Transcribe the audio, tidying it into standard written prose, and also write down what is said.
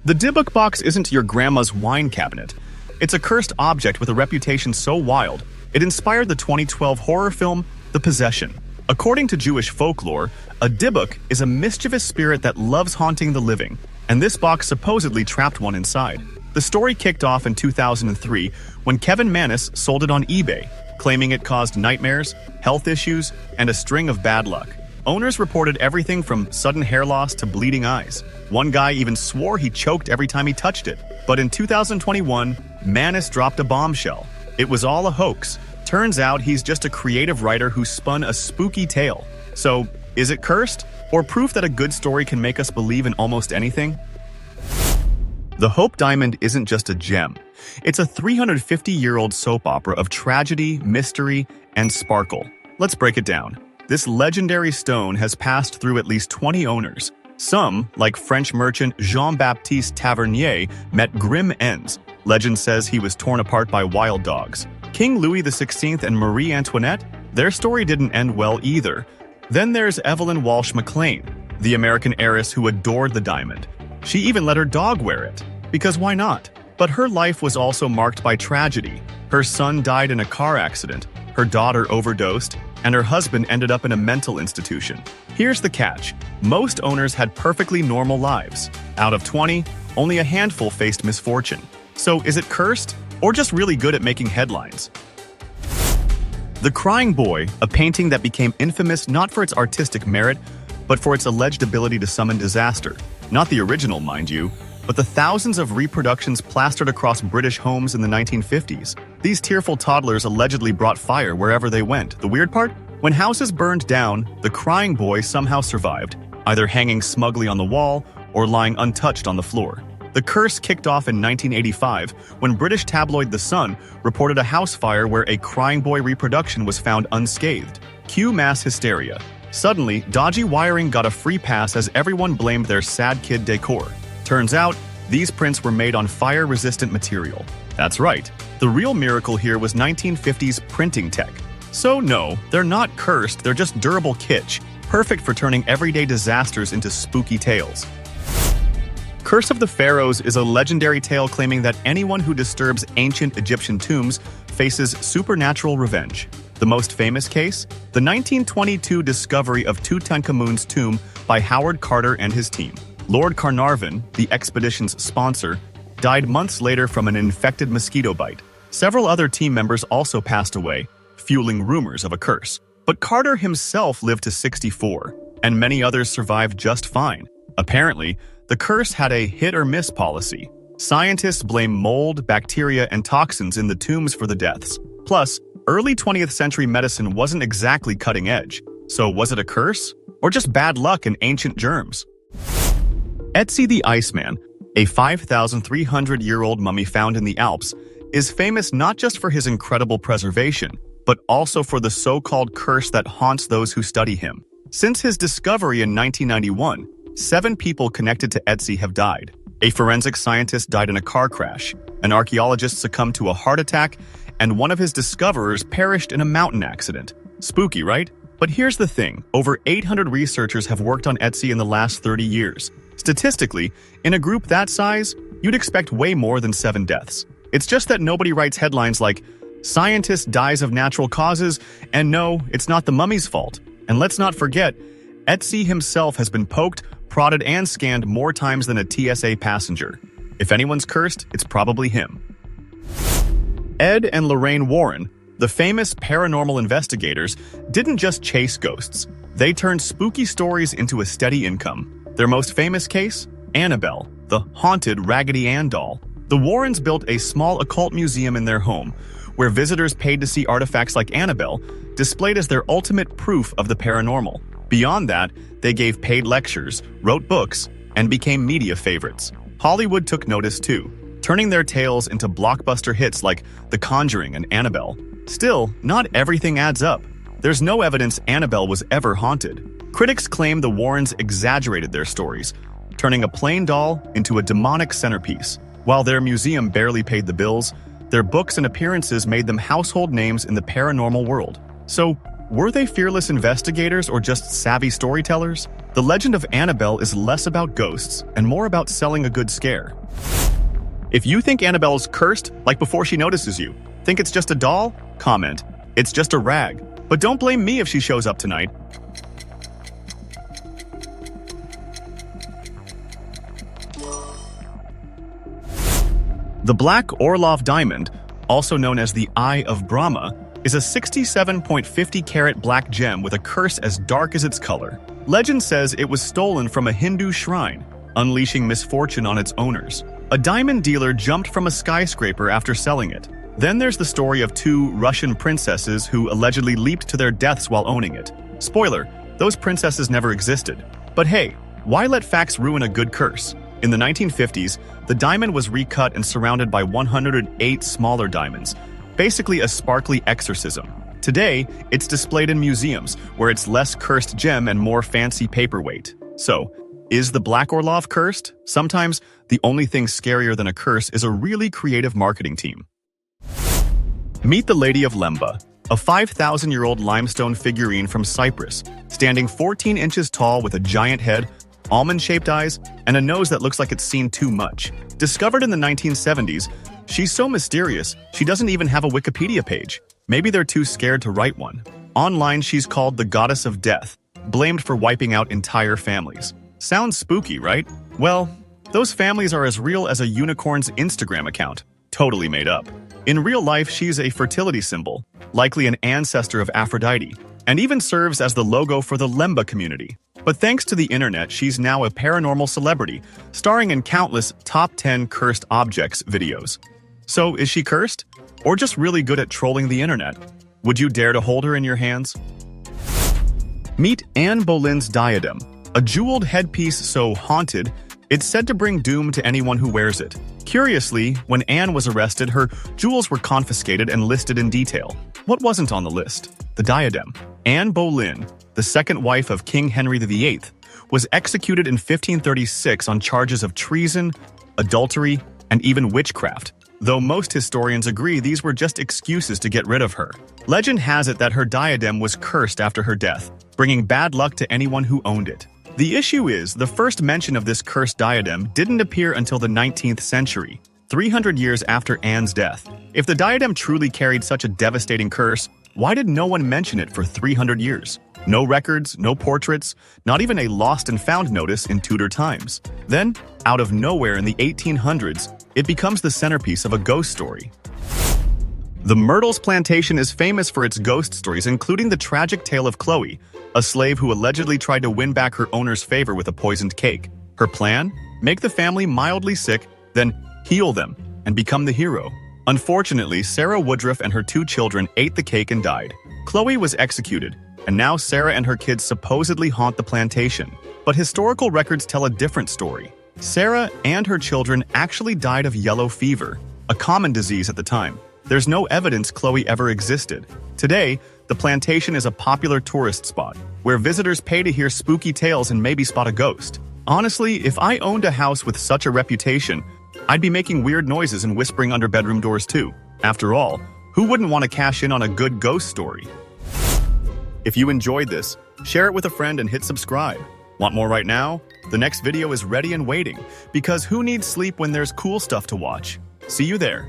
The Dybbuk Box isn't your grandma's wine cabinet. It's a cursed object with a reputation so wild, it inspired the 2012 horror film, The Possession. According to Jewish folklore, a Dybbuk is a mischievous spirit that loves haunting the living, and this box supposedly trapped one inside. The story kicked off in 2003 when Kevin Manis sold it on eBay, claiming it caused nightmares, health issues, and a string of bad luck. Owners reported everything from sudden hair loss to bleeding eyes. One guy even swore he choked every time he touched it. But in 2021, Manis dropped a bombshell. It was all a hoax. Turns out he's just a creative writer who spun a spooky tale. So, is it cursed? Or proof that a good story can make us believe in almost anything? The Hope Diamond isn't just a gem. It's a 350-year-old soap opera of tragedy, mystery, and sparkle. Let's break it down. This legendary stone has passed through at least 20 owners. Some, like French merchant Jean-Baptiste Tavernier, met grim ends. Legend says he was torn apart by wild dogs. King Louis XVI and Marie Antoinette, their story didn't end well either. Then there's Evelyn Walsh McLean, the American heiress who adored the diamond. She even let her dog wear it, because why not? But her life was also marked by tragedy. Her son died in a car accident, her daughter overdosed, and her husband ended up in a mental institution. Here's the catch. Most owners had perfectly normal lives. Out of 20, only a handful faced misfortune. So is it cursed, or just really good at making headlines? The Crying Boy, a painting that became infamous not for its artistic merit, but for its alleged ability to summon disaster. Not the original, mind you, but the thousands of reproductions plastered across British homes in the 1950s. These tearful toddlers allegedly brought fire wherever they went. The weird part? When houses burned down, the Crying Boy somehow survived, either hanging smugly on the wall or lying untouched on the floor. The curse kicked off in 1985 when British tabloid The Sun reported a house fire where a Crying Boy reproduction was found unscathed. Cue mass hysteria. Suddenly, dodgy wiring got a free pass as everyone blamed their sad kid decor. Turns out, these prints were made on fire-resistant material. That's right, the real miracle here was 1950s printing tech. So no, they're not cursed, they're just durable kitsch, perfect for turning everyday disasters into spooky tales. Curse of the Pharaohs is a legendary tale claiming that anyone who disturbs ancient Egyptian tombs faces supernatural revenge. The most famous case? The 1922 discovery of Tutankhamun's tomb by Howard Carter and his team. Lord Carnarvon, the expedition's sponsor, died months later from an infected mosquito bite. Several other team members also passed away, fueling rumors of a curse. But Carter himself lived to 64, and many others survived just fine. Apparently, the curse had a hit-or-miss policy. Scientists blame mold, bacteria, and toxins in the tombs for the deaths. Plus, early 20th century medicine wasn't exactly cutting edge. So was it a curse? Or just bad luck and ancient germs? Ötzi the Iceman, a 5,300-year-old mummy found in the Alps, is famous not just for his incredible preservation, but also for the so-called curse that haunts those who study him. Since his discovery in 1991, 7 people connected to Ötzi have died. A forensic scientist died in a car crash, an archaeologist succumbed to a heart attack, and one of his discoverers perished in a mountain accident. Spooky, right? But here's the thing, over 800 researchers have worked on Ötzi in the last 30 years. Statistically, in a group that size, you'd expect way more than 7 deaths. It's just that nobody writes headlines like, "Scientist dies of natural causes," and no, it's not the mummy's fault. And let's not forget, Ötzi himself has been poked, prodded, and scanned more times than a TSA passenger. If anyone's cursed, it's probably him. Ed and Lorraine Warren, the famous paranormal investigators, didn't just chase ghosts. They turned spooky stories into a steady income. Their most famous case? Annabelle, the haunted Raggedy Ann doll. The Warrens built a small occult museum in their home, where visitors paid to see artifacts like Annabelle, displayed as their ultimate proof of the paranormal. Beyond that, they gave paid lectures, wrote books, and became media favorites. Hollywood took notice too, turning their tales into blockbuster hits like The Conjuring and Annabelle. Still, not everything adds up. There's no evidence Annabelle was ever haunted. Critics claim the Warrens exaggerated their stories, turning a plain doll into a demonic centerpiece. While their museum barely paid the bills, their books and appearances made them household names in the paranormal world. So, were they fearless investigators or just savvy storytellers? The legend of Annabelle is less about ghosts and more about selling a good scare. If you think Annabelle's cursed, like before she notices you, think it's just a doll? Comment, it's just a rag. But don't blame me if she shows up tonight. The Black Orlov Diamond, also known as the Eye of Brahma, is a 67.50 carat black gem with a curse as dark as its color. Legend says it was stolen from a Hindu shrine, unleashing misfortune on its owners. A diamond dealer jumped from a skyscraper after selling it. Then there's the story of two Russian princesses who allegedly leaped to their deaths while owning it. Spoiler, those princesses never existed. But hey, why let facts ruin a good curse? In the 1950s, the diamond was recut and surrounded by 108 smaller diamonds, basically a sparkly exorcism. Today, it's displayed in museums, where it's less cursed gem and more fancy paperweight. So, is the Black Orlov cursed? Sometimes, the only thing scarier than a curse is a really creative marketing team. Meet the Lady of Lemba, a 5,000-year-old limestone figurine from Cyprus, standing 14 inches tall with a giant head, almond-shaped eyes, and a nose that looks like it's seen too much. Discovered in the 1970s, she's so mysterious, she doesn't even have a Wikipedia page. Maybe they're too scared to write one. Online, she's called the Goddess of Death, blamed for wiping out entire families. Sounds spooky, right? Well, those families are as real as a unicorn's Instagram account, totally made up. In real life, she's a fertility symbol, likely an ancestor of Aphrodite, and even serves as the logo for the Lemba community. But thanks to the internet, she's now a paranormal celebrity, starring in countless Top 10 Cursed Objects videos. So, is she cursed? Or just really good at trolling the internet? Would you dare to hold her in your hands? Meet Anne Boleyn's Diadem, a jeweled headpiece so haunted, it's said to bring doom to anyone who wears it. Curiously, when Anne was arrested, her jewels were confiscated and listed in detail. What wasn't on the list? The diadem. Anne Boleyn, the second wife of King Henry VIII, was executed in 1536 on charges of treason, adultery, and even witchcraft, though most historians agree these were just excuses to get rid of her. Legend has it that her diadem was cursed after her death, bringing bad luck to anyone who owned it. The issue is, the first mention of this cursed diadem didn't appear until the 19th century, 300 years after Anne's death. If the diadem truly carried such a devastating curse, why did no one mention it for 300 years? No records, no portraits, not even a lost and found notice in Tudor times. Then, out of nowhere in the 1800s, it becomes the centerpiece of a ghost story. The Myrtles Plantation is famous for its ghost stories, including the tragic tale of Chloe, a slave who allegedly tried to win back her owner's favor with a poisoned cake. Her plan? Make the family mildly sick, then heal them, and become the hero. Unfortunately, Sarah Woodruff and her two children ate the cake and died. Chloe was executed, and now Sarah and her kids supposedly haunt the plantation. But historical records tell a different story. Sarah and her children actually died of yellow fever, a common disease at the time. There's no evidence Chloe ever existed. Today, the plantation is a popular tourist spot, where visitors pay to hear spooky tales and maybe spot a ghost. Honestly, if I owned a house with such a reputation, I'd be making weird noises and whispering under bedroom doors too. After all, who wouldn't want to cash in on a good ghost story? If you enjoyed this, share it with a friend and hit subscribe. Want more right now? The next video is ready and waiting, because who needs sleep when there's cool stuff to watch? See you there.